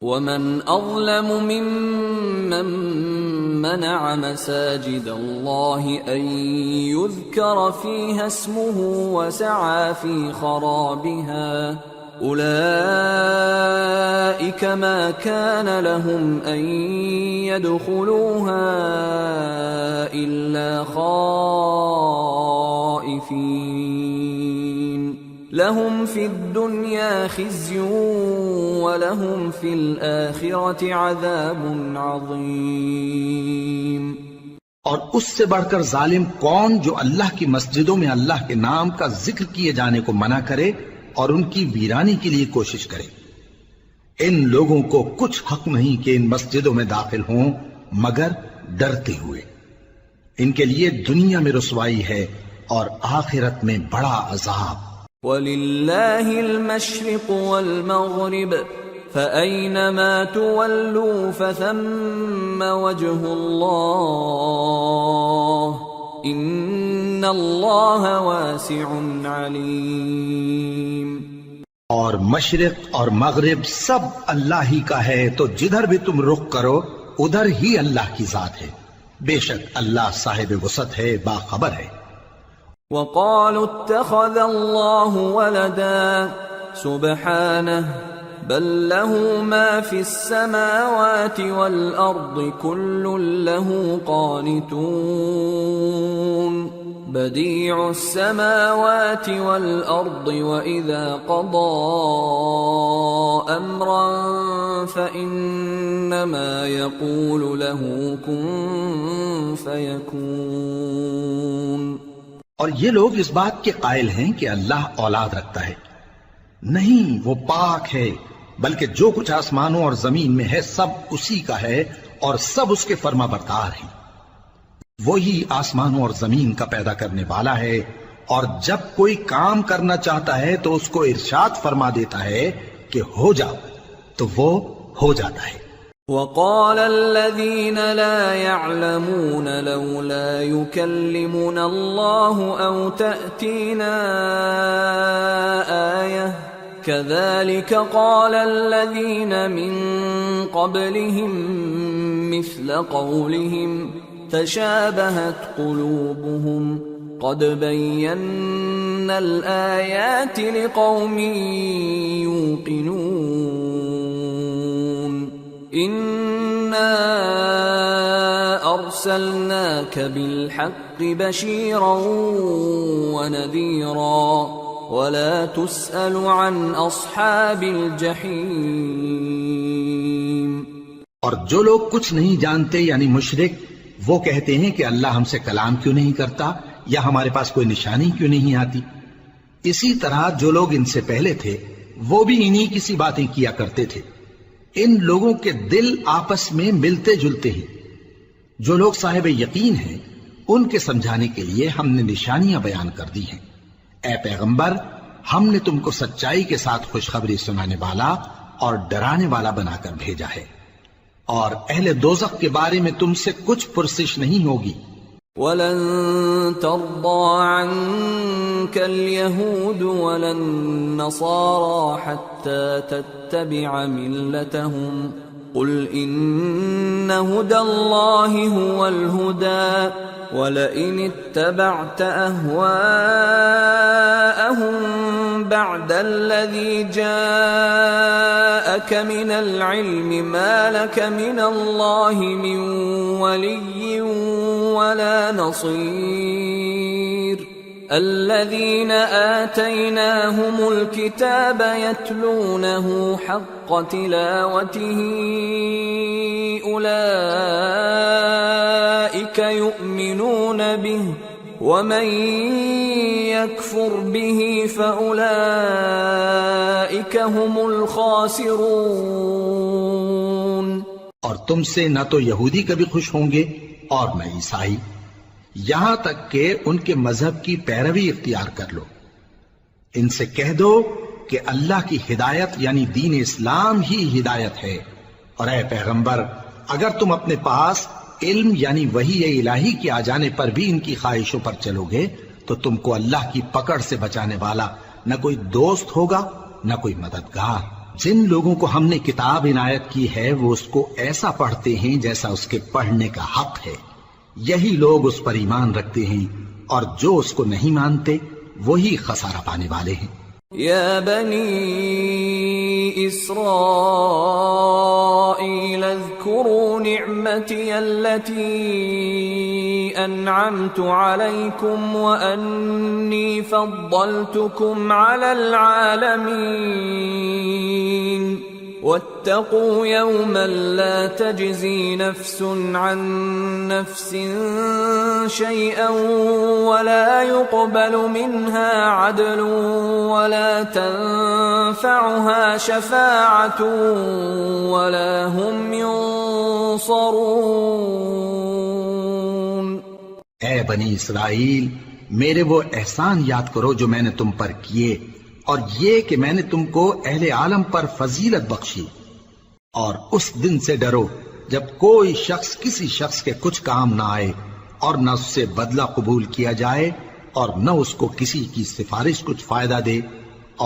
ومن أظلم ممن منع مساجد الله أن يذكر فيها اسمه وسعى في خرابها أولئك ما كان لهم أن يدخلوها إلا خائفين لهم في الدنيا خزي ولهم في الآخرة عذاب عظيم۔ اور اس سے بڑھ کر ظالم کون جو اللہ کی مسجدوں میں اللہ کے نام کا ذکر کیے جانے کو منع کرے اور ان کی ویرانی کے لیے کوشش کرے۔ ان لوگوں کو کچھ حق نہیں کہ ان مسجدوں میں داخل ہوں مگر ڈرتے ہوئے۔ ان کے لیے دنیا میں رسوائی ہے اور آخرت میں بڑا عذاب۔ وَلِلَّهِ الْمَشْرِقُ وَالْمَغْرِبُ فَأَيْنَمَا تُوَلُّوا فَثَمَّ وَجْهُ اللَّهِ إِنَّ اللَّهَ وَاسِعٌ عَلِيمٌ۔ اور مشرق اور مغرب سب اللہ ہی کا ہے، تو جدھر بھی تم رخ کرو ادھر ہی اللہ کی ذات ہے، بے شک اللہ صاحب وسعت ہے، باخبر ہے۔ وَقَالُوا اتَّخَذَ اللَّهُ وَلَدًا سُبْحَانَهُ بَل لَّهُ مَا فِي السَّمَاوَاتِ وَالْأَرْضِ كُلٌّ لَّهُ قَانِتُونَ بَدِيعُ السَّمَاوَاتِ وَالْأَرْضِ وَإِذَا قَضَى أَمْرًا فَإِنَّمَا يَقُولُ لَهُ كُن فَيَكُونُ۔ اور یہ لوگ اس بات کے قائل ہیں کہ اللہ اولاد رکھتا ہے، نہیں، وہ پاک ہے، بلکہ جو کچھ آسمانوں اور زمین میں ہے سب اسی کا ہے اور سب اس کے فرما بردار ہیں۔ وہی آسمانوں اور زمین کا پیدا کرنے والا ہے، اور جب کوئی کام کرنا چاہتا ہے تو اس کو ارشاد فرما دیتا ہے کہ ہو جاؤ، تو وہ ہو جاتا ہے۔ وَقَالَ الَّذِينَ لَا يَعْلَمُونَ لَوْلَا يُكَلِّمُنَا اللَّهُ أَوْ تَأْتِينَا آيَةٌ كَذَلِكَ قَالَ الَّذِينَ مِن قَبْلِهِم مِّثْلَ قَوْلِهِمْ تَشَابَهَتْ قُلُوبُهُمْ قَدْ بَيَّنَّا الْآيَاتِ لِقَوْمٍ يُوقِنُونَ إِنَّا أَرْسَلْنَاكَ بِالْحَقِّ بَشِيرًا وَنَذِيرًا وَلَا تُسْأَلُ عَنْ أَصْحَابِ الْجَحِيمِ۔ اور جو لوگ کچھ نہیں جانتے یعنی مشرک، وہ کہتے ہیں کہ اللہ ہم سے کلام کیوں نہیں کرتا یا ہمارے پاس کوئی نشانی کیوں نہیں آتی۔ اسی طرح جو لوگ ان سے پہلے تھے وہ بھی انہی کسی باتیں کیا کرتے تھے۔ ان لوگوں کے دل آپس میں ملتے جلتے ہیں۔ جو لوگ صاحب یقین ہیں ان کے سمجھانے کے لیے ہم نے نشانیاں بیان کر دی ہیں۔ اے پیغمبر، ہم نے تم کو سچائی کے ساتھ خوشخبری سنانے والا اور ڈرانے والا بنا کر بھیجا ہے، اور اہل دوزخ کے بارے میں تم سے کچھ پرسش نہیں ہوگی۔ وَلَن تَرْضَىٰ عَنكَ الْيَهُودُ وَلَا النَّصَارَىٰ حَتَّىٰ تَتَّبِعَ مِلَّتَهُمْ قُلْ إِنَّ هُدَى اللَّهِ هُوَ الْهُدَىٰ وَلَئِنِ اتَّبَعْتَ أَهْوَاءَهُم بَعْدَ الَّذِي جَاءَكَ مِنَ الْعِلْمِ مَا لَكَ مِنَ اللَّهِ مِن وَلِيٍّ وَلَا نَصِيرٍ۔ الَّذِينَ آتَيْنَاهُمُ الْكِتَابَ يَتْلُونَهُ حَقَّ تِلَاوَتِهِ أُولَئِكَ يُؤْمِنُونَ بِهِ وَمَن يَكْفُرْ بِهِ فَأُولَئِكَ هُمُ الْخَاسِرُونَ۔ اور تم سے نہ تو یہودی کبھی خوش ہوں گے اور نہ عیسائی، یہاں تک کہ ان کے مذہب کی پیروی اختیار کر لو۔ ان سے کہہ دو کہ اللہ کی ہدایت یعنی دین اسلام ہی ہدایت ہے، اور اے پیغمبر اگر تم اپنے پاس علم یعنی وحی الہی کے آ جانے پر بھی ان کی خواہشوں پر چلو گے تو تم کو اللہ کی پکڑ سے بچانے والا نہ کوئی دوست ہوگا نہ کوئی مددگار۔ جن لوگوں کو ہم نے کتاب عنایت کی ہے وہ اس کو ایسا پڑھتے ہیں جیسا اس کے پڑھنے کا حق ہے، یہی لوگ اس پر ایمان رکھتے ہیں، اور جو اس کو نہیں مانتے وہی خسارہ پانے والے ہیں۔ یا بنی اسرائیل اذکروا نعمتی التي انعمت علیکم وانی فضلتکم علی العالمین واتقوا يوما لا تجزي نفس عن نفس شيئا ولا يقبل منها عدل ولا تنفعها شفاعة ولا هم ينصرون۔ اے بنی اسرائیل، میرے وہ احسان یاد کرو جو میں نے تم پر کیے، اور یہ کہ میں نے تم کو اہل عالم پر فضیلت بخشی، اور اس دن سے ڈرو جب کوئی شخص کسی شخص کے کچھ کام نہ آئے، اور نہ اس سے بدلہ قبول کیا جائے، اور نہ اس کو کسی کی سفارش کچھ فائدہ دے،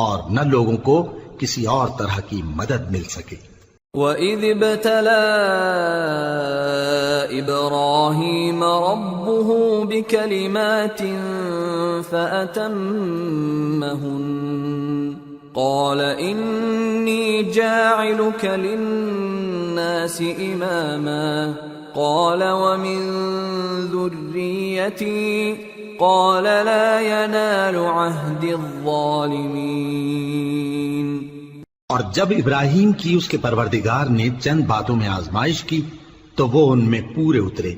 اور نہ لوگوں کو کسی اور طرح کی مدد مل سکے۔ وَإِذِ ابْتَلَى إِبْرَاهِيمَ رَبُّهُ بِكَلِمَاتٍ فَأَتَمَّهُنَّ قَالَ إِنِّي جَاعِلُكَ لِلنَّاسِ إِمَامًا قَالَ وَمِن ذُرِّيَّتِي قَالَ لَا يَنَالُ عَهْدِ الظَّالِمِينَ۔ اور جب ابراہیم کی اس کے پروردگار نے چند باتوں میں آزمائش کی تو وہ ان میں پورے اترے۔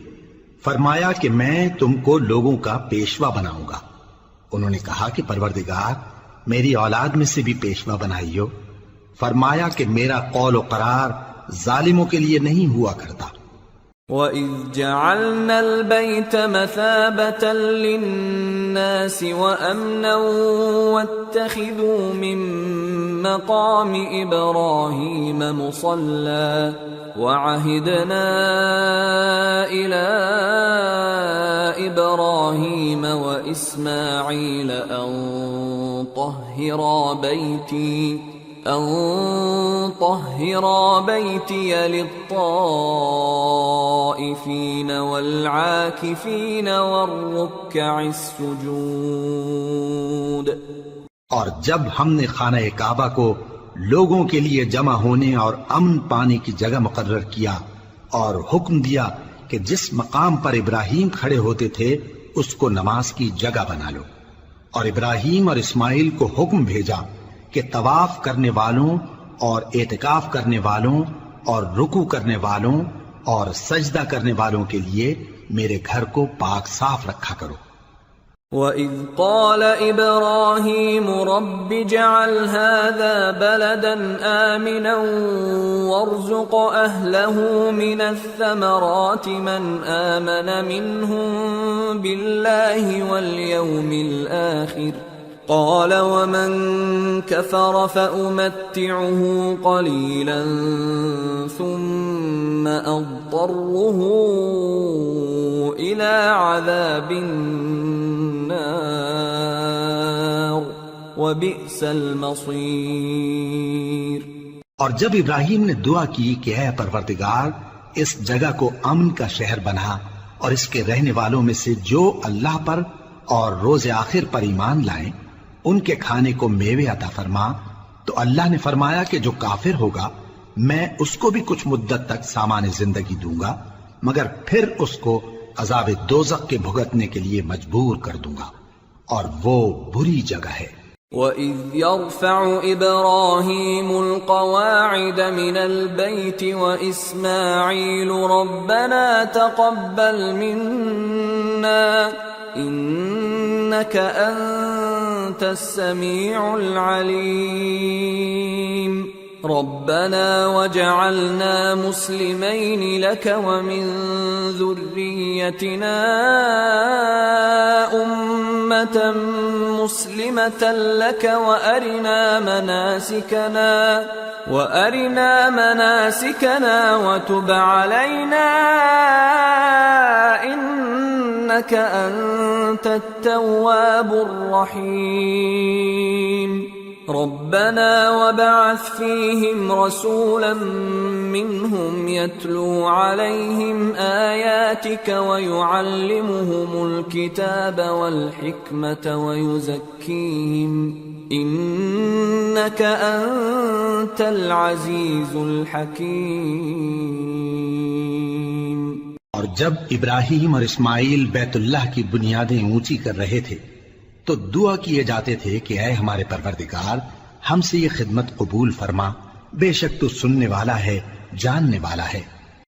فرمایا کہ میں تم کو لوگوں کا پیشوا بناؤں گا۔ انہوں نے کہا کہ پروردگار میری اولاد میں سے بھی پیشوا بنائیو۔ فرمایا کہ میرا قول و قرار ظالموں کے لیے نہیں ہوا کرتا۔ وَإِذْ جَعَلْنَا الْبَيْتَ مَثَابَةً لِلنَّاسِ وَأَمْنًا وَاتَّخِذُوا مِن مَّقَامِ إِبْرَاهِيمَ مُصَلًّى وَعَهِدْنَا إِلَىٰ إِبْرَاهِيمَ وَإِسْمَاعِيلَ أَن طَهِّرَا بَيْتِيَ لِلطَّائِفِينَ وَالْعَاكِفِينَ وَالرُّكَّعِ السُّجُودِ۔ اور جب ہم نے خانہ کعبہ کو لوگوں کے لیے جمع ہونے اور امن پانے کی جگہ مقرر کیا، اور حکم دیا کہ جس مقام پر ابراہیم کھڑے ہوتے تھے اس کو نماز کی جگہ بنا لو، اور ابراہیم اور اسماعیل کو حکم بھیجا کہ طواف کرنے والوں اور اعتکاف کرنے والوں اور رکوع کرنے والوں اور سجدہ کرنے والوں کے لیے میرے گھر کو پاک صاف رکھا کرو۔ وَإِذْ قَالَ إِبْرَاهِيمُ رَبِّ اجْعَلْ هَٰذَا بَلَدًا آمِنًا وَارْزُقْ أَهْلَهُ مِنَ الثَّمَرَاتِ مَنْ آمَنَ مِنْهُم بِاللَّهِ وَالْيَوْمِ الْآخِرِ قَالَ وَمَن كَفَرَ فَأُمَتِّعُهُ قَلِيلًا ثُمَّ أَضْطَرُّهُ إِلَىٰ عَذَابِ النَّارِ وَبِئْسَ الْمَصِيرُ۔ اور جب ابراہیم نے دعا کی کہ اے پروردگار اس جگہ کو امن کا شہر بنا، اور اس کے رہنے والوں میں سے جو اللہ پر اور روز آخر پر ایمان لائیں ان کے کھانے کو میوے عطا فرما، تو اللہ نے فرمایا کہ جو کافر ہوگا میں اس کو بھی کچھ مدت تک سامان زندگی دوں گا، مگر پھر اس کو عذاب دوزخ کے بھگتنے کے لیے مجبور کر دوں گا، اور وہ بری جگہ ہے۔ وَإِذْ يَرْفَعُ إِبْرَاهِيمُ الْقَوَاعِدَ مِنَ الْبَيْتِ وَإِسْمَاعِيلُ رَبَّنَا تَقَبَّلْ مِنَّا إِنَّكَ أَنتَ السَّمِيعُ الْعَلِيمُ رَبَّنَا وَاجْعَلْنَا مُسْلِمَيْنِ لَكَ وَمِن ذُرِّيَّتِنَا أُمَّةً مُسْلِمَةً لَكَ وَأَرِنَا مَنَاسِكَنَا وَتُبْ عَلَيْنَا إِنَّكَ أَنتَ التَّوَّابُ الرَّحِيمُ۔ ربنا وبعث فيهم رسولا منهم يتلو عليهم آياتك ويعلمهم الكتاب والحكمة ويزكيهم إنك أنت العزيز الحكيم۔ اور جب ابراہیم اور اسماعیل بیت اللہ کی بنیادیں اونچی کر رہے تھے تو دعا کیے جاتے تھے کہ اے ہمارے پروردگار، ہم سے یہ خدمت قبول فرما، بے شک تو سننے والا ہے، جاننے والا ہے۔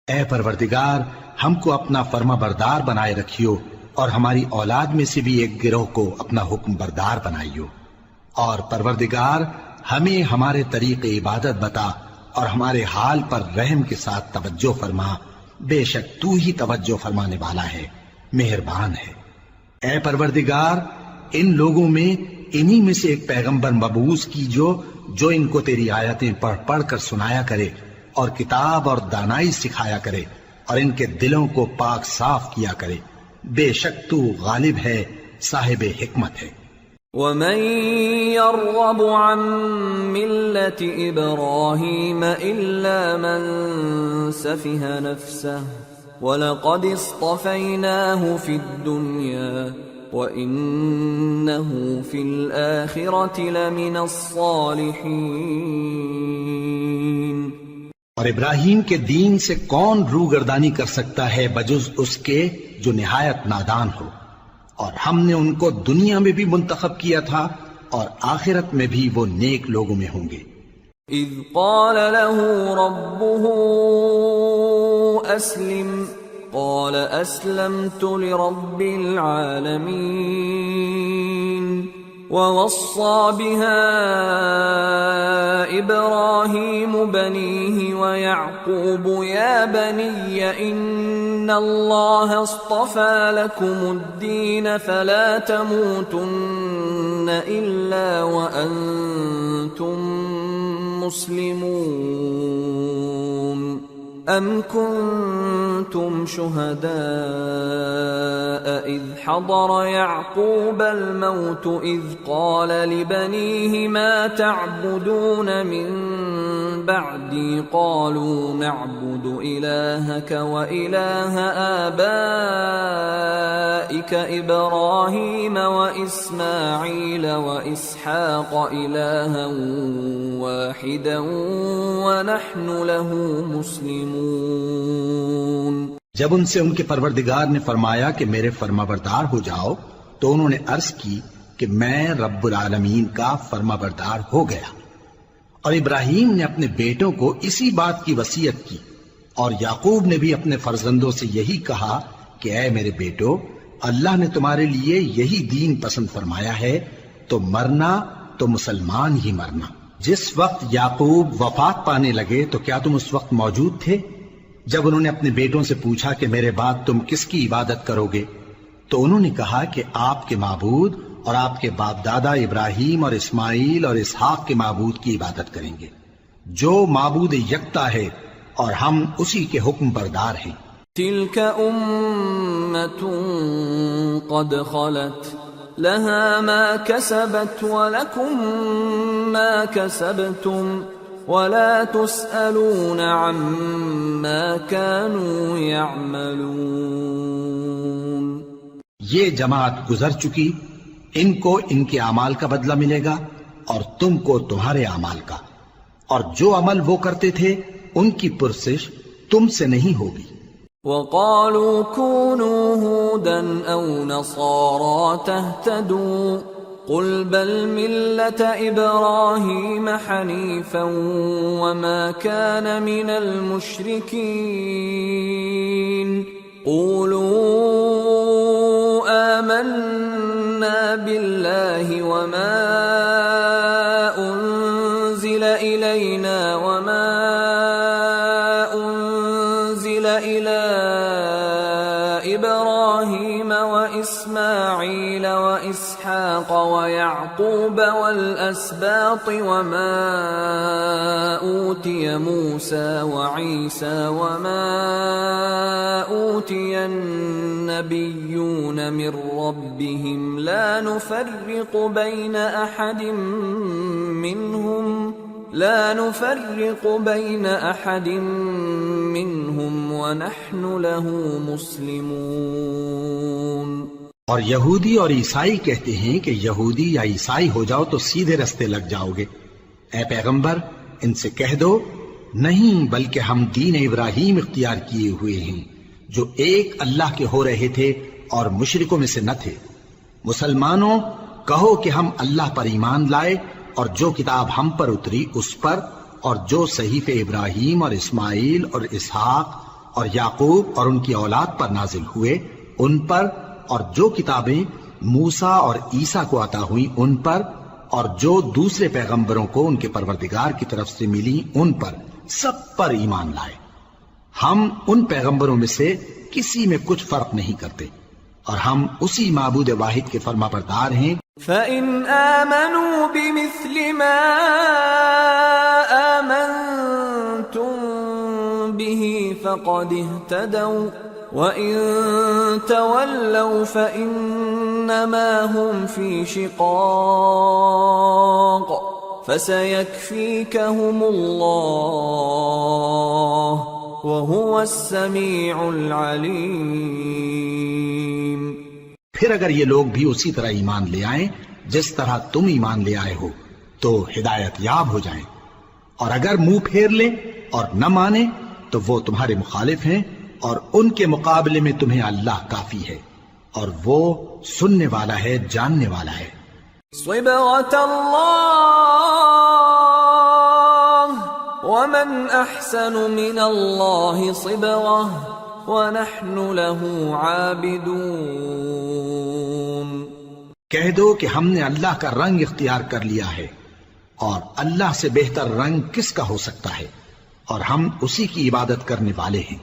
اے پروردگار، ہم کو اپنا فرما بردار بنائے رکھیو اور ہماری اولاد میں سے بھی ایک گروہ کو اپنا حکم بردار بنائیو، اور پروردگار ہمیں ہمارے طریق عبادت بتا اور ہمارے حال پر رحم کے ساتھ توجہ فرما، بے شک تو ہی توجہ فرمانے والا ہے، مہربان ہے۔ اے پروردگار، ان لوگوں میں انہی میں سے ایک پیغمبر مبعوث کیجو جو ان کو تیری آیتیں پڑھ پڑھ کر سنایا کرے اور کتاب اور دانائی سکھایا کرے اور ان کے دلوں کو پاک صاف کیا کرے، بے شک تو غالب ہے، صاحب حکمت ہے۔ وَمَن يَرْغَبُ عَن مِّلَّةِ إِبْرَاهِيمَ إِلَّا مَن سَفِهَ نَفْسَهُ وَلَقَدِ اصْطَفَيْنَاهُ فِي الدُّنْيَا وَإِنَّهُ فِي الْآخِرَةِ لَمِنَ الصَّالِحِينَ۔ اور ابراہیم کے دین سے کون روگردانی کر سکتا ہے بجز اس کے جو نہایت نادان ہو، اور ہم نے ان کو دنیا میں بھی منتخب کیا تھا اور آخرت میں بھی وہ نیک لوگوں میں ہوں گے۔ اذ قال له ربه اسلم قال اسلمت لرب العالمين ووصى بها إبراهيم بنيه ويعقوب يا بني إن الله اصطفى لكم الدين فلا تموتن إلا وأنتم مسلمون أم كنتم شهداء إذ حضر يعقوب الموت إذ قال لبنيه ما تعبدون من بعدي قالوا نعبد إلهك وإله آبائك إبراهيم وإسماعيل وإسحاق إلها واحدا ونحن له مسلمون۔ جب ان سے ان کے پروردگار نے فرمایا کہ میرے فرما بردار ہو جاؤ تو انہوں نے عرض کی کہ میں رب العالمین کا فرما بردار ہو گیا، اور ابراہیم نے اپنے بیٹوں کو اسی بات کی وصیت کی، اور یعقوب نے بھی اپنے فرزندوں سے یہی کہا کہ اے میرے بیٹو، اللہ نے تمہارے لیے یہی دین پسند فرمایا ہے، تو مرنا تو مسلمان ہی مرنا۔ جس وقت یعقوب وفات پانے لگے تو کیا تم اس وقت موجود تھے جب انہوں نے اپنے بیٹوں سے پوچھا کہ میرے بعد تم کس کی عبادت کرو گے؟ تو انہوں نے کہا کہ آپ کے معبود اور آپ کے باپ دادا ابراہیم اور اسماعیل اور اسحاق کے معبود کی عبادت کریں گے، جو معبود یکتا ہے اور ہم اسی کے حکم بردار ہیں۔ تلك أمة قد خلت لها ما كسبت ولكم ما كسبتم ولا تسألون عما كانوا يعملون۔ یہ جماعت گزر چکی، ان کو ان کے اعمال کا بدلہ ملے گا اور تم کو تمہارے اعمال کا، اور جو عمل وہ کرتے تھے ان کی پرسش تم سے نہیں ہوگی۔ وَقَالُوا كُونُوا هُودًا أَوْ نَصَارَىٰ تَهْتَدُوا قُلْ بَلْ مِلَّةَ إِبْرَاهِيمَ حَنِيفًا وَمَا كَانَ مِنَ الْمُشْرِكِينَ قُولُوا آمَنَّا بِاللَّهِ وَمَا أُنزِلَ إِلَيْنَا وَمَا إلى إبراهيم وإسماعيل وإسماعيل وإسحاق ويعقوب والأسباط وما أوتي موسى وعيسى وما أوتي النبيون من ربهم لا نفرق بين أحد منهم ونحن له مسلمون. اور یہودی اور عیسائی کہتے ہیں کہ یہودی یا عیسائی ہو جاؤ تو سیدھے رستے لگ جاؤ گے. اے پیغمبر ان سے کہہ دو نہیں، بلکہ ہم دین ابراہیم اختیار کیے ہوئے ہیں جو ایک اللہ کے ہو رہے تھے اور مشرکوں میں سے نہ تھے. مسلمانوں کہو کہ ہم اللہ پر ایمان لائے اور جو کتاب ہم پر اتری اس پر، اور جو صحیفے ابراہیم اور اسماعیل اور اسحاق اور یعقوب اور ان کی اولاد پر نازل ہوئے ان پر، اور جو کتابیں موسیٰ اور عیسیٰ کو عطا ہوئیں ان پر، اور جو دوسرے پیغمبروں کو ان کے پروردگار کی طرف سے ملی ان پر، سب پر ایمان لائے. ہم ان پیغمبروں میں سے کسی میں کچھ فرق نہیں کرتے اور ہم اسی معبود واحد کے فرما بردار ہیں. فَإِنْ آمَنُوا بِمِثْلِ مَا آمَنْتُمْ بِهِ فَقَدِ اهْتَدَوْا وَإِنْ تَوَلَّوْا فَإِنَّمَا هُمْ فِي شِقَاقٍ فَسَيَكْفِيكَهُمُ اللَّهُ وَهُوَ السَّمِيعُ الْعَلِيمُ. پھر اگر یہ لوگ بھی اسی طرح ایمان لے آئیں جس طرح تم ایمان لے آئے ہو تو ہدایت یاب ہو جائیں، اور اگر منہ پھیر لیں اور نہ مانیں تو وہ تمہارے مخالف ہیں، اور ان کے مقابلے میں تمہیں اللہ کافی ہے، اور وہ سننے والا ہے، جاننے والا ہے. صبغة الله ومن أحسن من الله صبغة وَنَحْنُ لَهُ عَابِدُونَ. کہہ دو کہ ہم نے اللہ کا رنگ اختیار کر لیا ہے، اور اللہ سے بہتر رنگ کس کا ہو سکتا ہے، اور ہم اسی کی عبادت کرنے والے ہیں.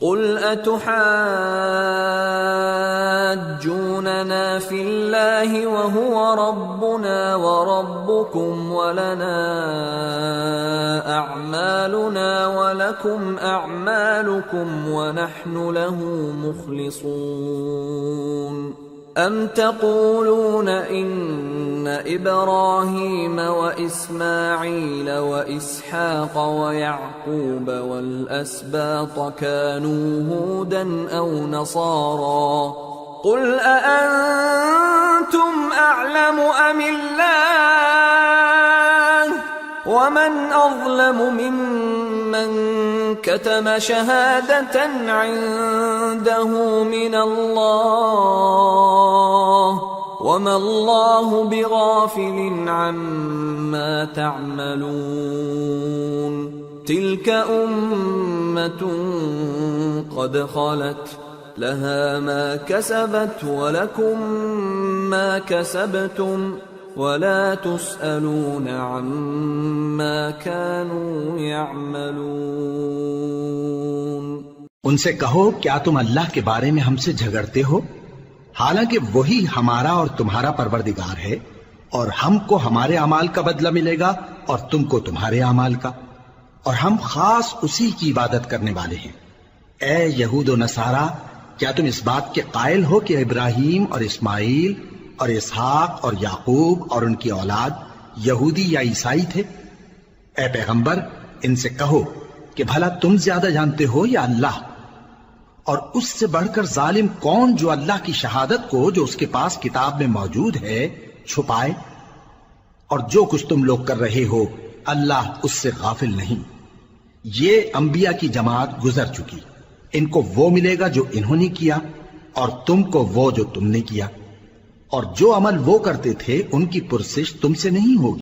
قُلْ أَتُحَاجُّونَنَا فِي اللَّهِ وَهُوَ رَبُّنَا وَرَبُّكُمْ وَلَنَا أَعْمَالُنَا وَلَكُمْ أَعْمَالُكُمْ وَنَحْنُ لَهُ مُخْلِصُونَ. أَمْ تَقُولُونَ إِنَّ إِبْرَاهِيمَ وَإِسْمَاعِيلَ وَإِسْحَاقَ وَيَعْقُوبَ وَالْأَسْبَاطَ كَانُوا هُودًا أَوْ نَصَارَى قُلْ أَأَنْتُمْ أَعْلَمُ أَمِ اللَّهُ وَمَنْ أَظْلَمُ مِمَّنْ كَتَمَ شَهَادَةً عِنْدَهُ مِنَ اللَّهِ وَمَا اللَّهُ بِغَافِلٍ عَمَّا تَعْمَلُونَ. تِلْكَ أُمَّةٌ قَدْ خَلَتْ لَهَا مَا كَسَبَتْ وَلَكُمْ مَا كَسَبْتُمْ وَلَا تُسْأَلُونَ عَمَّا كَانُوا يَعْمَلُونَ. ان سے کہو کیا تم اللہ کے بارے میں ہم سے جھگڑتے ہو، حالانکہ وہی ہمارا اور تمہارا پروردگار ہے، اور ہم کو ہمارے اعمال کا بدلہ ملے گا اور تم کو تمہارے اعمال کا، اور ہم خاص اسی کی عبادت کرنے والے ہیں. اے یہود و نصارہ، کیا تم اس بات کے قائل ہو کہ ابراہیم اور اسماعیل اور اسحاق اور یعقوب اور ان کی اولاد یہودی یا عیسائی تھے؟ اے پیغمبر ان سے کہو کہ بھلا تم زیادہ جانتے ہو یا اللہ؟ اور اس سے بڑھ کر ظالم کون جو اللہ کی شہادت کو جو اس کے پاس کتاب میں موجود ہے چھپائے؟ اور جو کچھ تم لوگ کر رہے ہو اللہ اس سے غافل نہیں. یہ انبیاء کی جماعت گزر چکی، ان کو وہ ملے گا جو انہوں نے کیا، اور تم کو وہ جو تم نے کیا، اور جو عمل وہ کرتے تھے ان کی پرسش تم سے نہیں ہوگی.